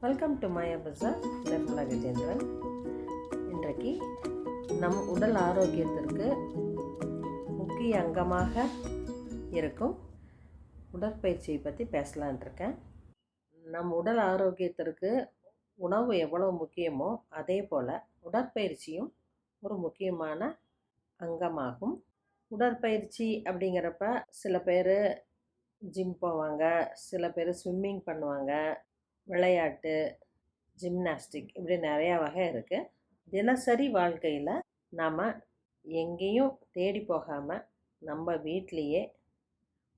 Welcome to மாயா பஜார். நிர்மலா கஜேந்திரன். இன்றைக்கு நம் உடல் ஆரோக்கியத்திற்கு முக்கிய அங்கமாக இருக்கும் உடற்பயிற்சியை பற்றி பேசலான் இருக்கேன். நம் உடல் ஆரோக்கியத்திற்கு உணவு எவ்வளோ முக்கியமோ அதே போல் உடற்பயிற்சியும் ஒரு முக்கியமான அங்கமாகும். உடற்பயிற்சி அப்படிங்கிறப்ப சில பேர் ஜிம் போவாங்க, சில பேர் ஸ்விம்மிங் பண்ணுவாங்க, விளையாட்டு, ஜிம்னாஸ்டிக், இப்படி நிறையா வகை இருக்குது. தினசரி வாழ்க்கையில் நாம் எங்கேயும் தேடி போகாமல் நம்ம வீட்லேயே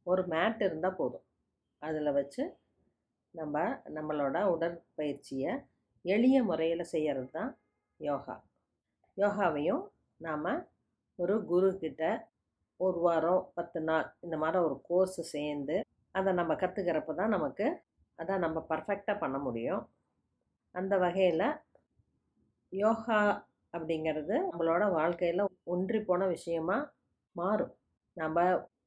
ஒரு மேட் இருந்தால் போதும். அதில் வச்சு நம்மளோட உடற்பயிற்சியை எளிய முறையில் செய்கிறது தான் யோகா. யோகாவையும் நாம் ஒரு குருக்கிட்ட ஒரு வாரம் 10 நாள் இந்த மாதிரி ஒரு கோர்ஸு சேர்ந்து அதை நம்ம கற்றுக்கிறப்ப தான் நம்ம பர்ஃபெக்டாக பண்ண முடியும். அந்த வகையில் யோகா அப்படிங்கிறது நம்மளோட வாழ்க்கையில் ஒன்றி போன விஷயமாக மாறும். நம்ம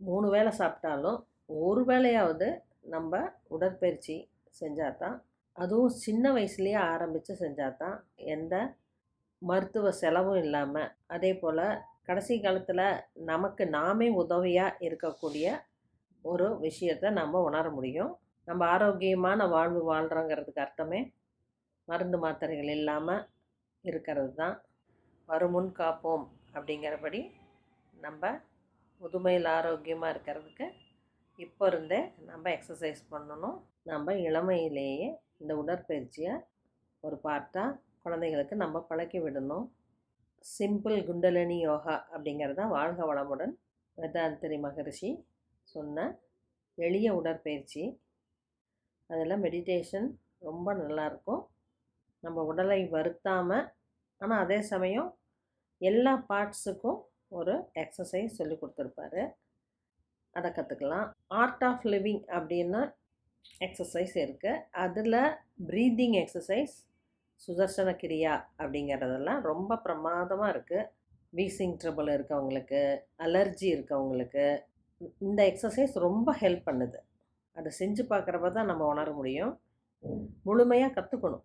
3 வேளை சாப்பிட்டாலும் ஒரு வேளையாவது நம்ம உடற்பயிற்சி செஞ்சால் தான், அதுவும் சின்ன வயசுலேயே ஆரம்பித்து செஞ்சால் தான் எந்த மருத்துவ செலவும் இல்லாமல், அதே போல் கடைசி காலத்தில் நமக்கு நாமே உதவியாக இருக்கக்கூடிய ஒரு விஷயத்தை நம்ம உணர முடியும். நம்ம ஆரோக்கியமான வாழ்வு வாழ்கிறோங்கிறதுக்கு அர்த்தமே மருந்து மாத்திரைகள் இல்லாமல் இருக்கிறது தான். வருமுன் காப்போம் அப்படிங்கிறபடி நம்ம முதுமையில் ஆரோக்கியமாக இருக்கிறதுக்கு இப்போ இருந்தே நம்ம எக்ஸசைஸ் பண்ணணும். நம்ம இளமையிலேயே இந்த உடற்பயிற்சியை ஒரு பார்ட்டாக குழந்தைகளுக்கு நம்ம பழக்கி விடணும். சிம்பிள் குண்டலினி யோகா அப்படிங்கிறத வாழ்க வளமுடன் வேதாந்திரி மகரிஷி சொன்ன எளிய உடற்பயிற்சி. அதில் மெடிடேஷன் ரொம்ப நல்லாயிருக்கும். நம்ம உடலை வருத்தாமல், ஆனால் அதே சமயம் எல்லா பார்ட்ஸுக்கும் ஒரு எக்ஸசைஸ் சொல்லி கொடுத்துருப்பாரு. அதை கற்றுக்கலாம். ஆர்ட் ஆஃப் லிவிங் அப்படின்னு எக்ஸசைஸ் இருக்குது. அதில் ப்ரீத்திங் எக்ஸசைஸ், சுதர்சன கிரியா அப்படிங்கிறதெல்லாம் ரொம்ப பிரமாதமாக இருக்குது. வீசிங் ட்ரபிள் இருக்கவங்களுக்கு, அலர்ஜி இருக்கவங்களுக்கு இந்த எக்ஸசைஸ் ரொம்ப ஹெல்ப் பண்ணுது. அதை செஞ்சு பார்க்குறப்ப தான் நம்ம உணர முடியும். முழுமையாக கற்றுக்கணும்,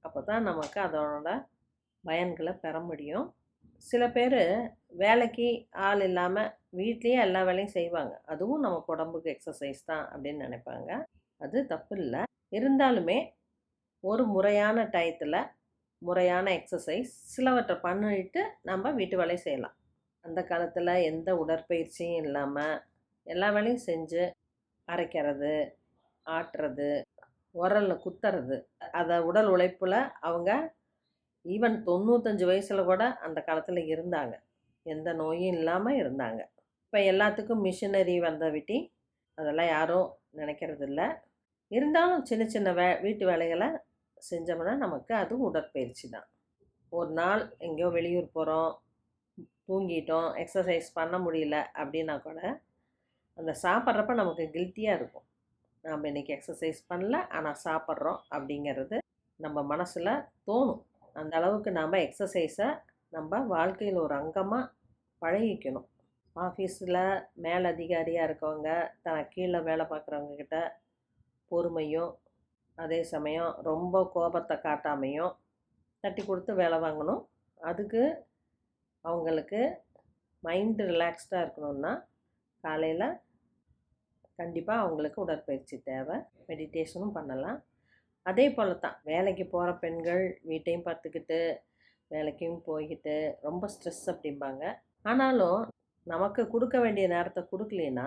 அப்போ தான் நமக்கு அதோட பயன்களை பெற முடியும். சில பேர் வேலைக்கு ஆள் இல்லாமல் வீட்லேயே எல்லா வேலையும் செய்வாங்க. அதுவும் நமக்கு உடம்புக்கு எக்ஸசைஸ் தான் அப்படின்னு நினைப்பாங்க. அது தப்பு இல்லை. இருந்தாலுமே ஒரு முறையான டயத்தில் முறையான எக்ஸசைஸ் சிலவற்றை பண்ணிட்டு நம்ம வீட்டு வேலையை செய்யலாம். அந்த காலத்தில் எந்த உடற்பயிற்சியும் இல்லாமல் எல்லா வேலையும் செஞ்சு அரைக்கிறது, ஆட்டுறது, உரலில் குத்துறது, அதை உடல் உழைப்பில் அவங்க ஈவன் 95 வயசில் கூட அந்த காலத்தில் இருந்தாங்க. எந்த நோயும் இல்லாமல் இருந்தாங்க. இப்போ எல்லாத்துக்கும் மிஷினரி வந்த விட்டி அதெல்லாம் யாரும் நினைக்கிறது இல்லை. இருந்தாலும் சின்ன சின்ன வீட்டு வேலைகளை செஞ்சோம்னா நமக்கு அது உடற்பயிற்சி தான். ஒரு நாள் எங்கேயோ வெளியூர் போகிறோம், தூங்கிட்டோம், எக்ஸசைஸ் பண்ண முடியல அப்படின்னா கூட அந்த சாப்பிட்றப்ப நமக்கு கில்ட்டியாக இருக்கும். நாம் இன்றைக்கி எக்ஸசைஸ் பண்ணல, ஆனால் சாப்பிட்றோம் அப்படிங்கிறது நம்ம மனசில் தோணும். அந்த அளவுக்கு நாம் எக்ஸசைஸை நம்ம வாழ்க்கையில் ஒரு அங்கமாக பழகிக்கணும். ஆஃபீஸில் மேலதிகாரியாக இருக்கவங்க தனக்கு கீழே வேலை பார்க்குறவங்கக்கிட்ட பொறுமையும், அதே சமயம் ரொம்ப கோபத்தை காட்டாமையும் தட்டி கொடுத்து வேலை வாங்கணும். அதுக்கு அவங்களுக்கு மைண்டு ரிலாக்ஸ்டாக இருக்கணும்னா காலையில் கண்டிப்பாக அவங்களுக்கு உடற்பயிற்சி தேவை. மெடிடேஷனும் பண்ணலாம். அதே போல் தான் வேலைக்கு போகிற பெண்கள் வீட்டையும் பார்த்துக்கிட்டு வேலைக்கும் போய்கிட்டு ரொம்ப ஸ்ட்ரெஸ் அப்படிம்பாங்க. ஆனாலும் நமக்கு கொடுக்க வேண்டிய நேரத்தை கொடுக்கலனா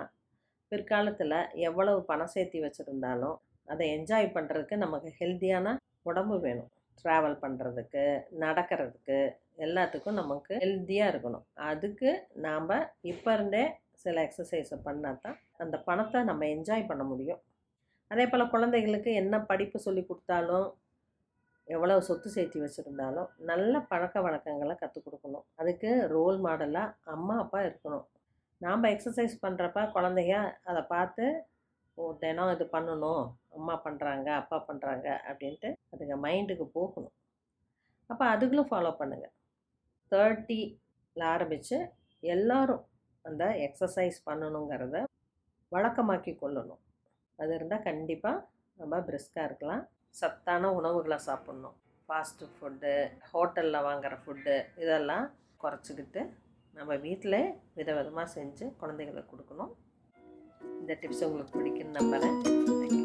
பிற்காலத்தில் எவ்வளவு பணம் சேர்த்தி வச்சுருந்தாலும் அதை என்ஜாய் பண்ணுறதுக்கு நமக்கு ஹெல்த்தியான உடம்பு வேணும். ட்ராவல் பண்ணுறதுக்கு, நடக்கிறதுக்கு, எல்லாத்துக்கும் நமக்கு ஹெல்த்தியாக இருக்கணும். அதுக்கு நாம் இப்போ இருந்தே சில எக்ஸசைஸை பண்ணால் தான் அந்த பணத்தை நம்ம என்ஜாய் பண்ண முடியும். அதே போல் குழந்தைகளுக்கு என்ன படிப்பு சொல்லி கொடுத்தாலும், எவ்வளோ சொத்து சேர்த்தி வச்சுருந்தாலும் நல்ல பழக்க வழக்கங்களை கற்றுக் கொடுக்கணும். அதுக்கு ரோல் மாடலாக அம்மா அப்பா இருக்கணும். நாம் எக்ஸசைஸ் பண்ணுறப்ப குழந்தைங்க அதை பார்த்து தினம் இது பண்ணணும், அம்மா பண்ணுறாங்க அப்பா பண்ணுறாங்க அப்படின்ட்டு அதுங்க மைண்டுக்கு போகணும். அப்போ அதுகளும் ஃபாலோ பண்ணுங்கள். 30 ஆரம்பித்து எல்லோரும் அந்த எக்ஸசைஸ் பண்ணணுங்கிறத வழக்கமாக்கி கொள்ளணும். அது இருந்தால் கண்டிப்பாக நம்ம பிரிஸ்காக இருக்கலாம். சத்தான உணவுகளை சாப்பிட்ணும். ஃபாஸ்ட்டு ஃபுட்டு, ஹோட்டலில் வாங்குகிற ஃபுட்டு இதெல்லாம் குறைச்சிக்கிட்டு நம்ம வீட்டில் விதவிதமாக செஞ்சு குழந்தைங்களுக்கு கொடுக்கணும். இந்த டிப்ஸ் உங்களுக்கு பிடிக்குன்னு நம்புகிறேன். தேங்க்யூ.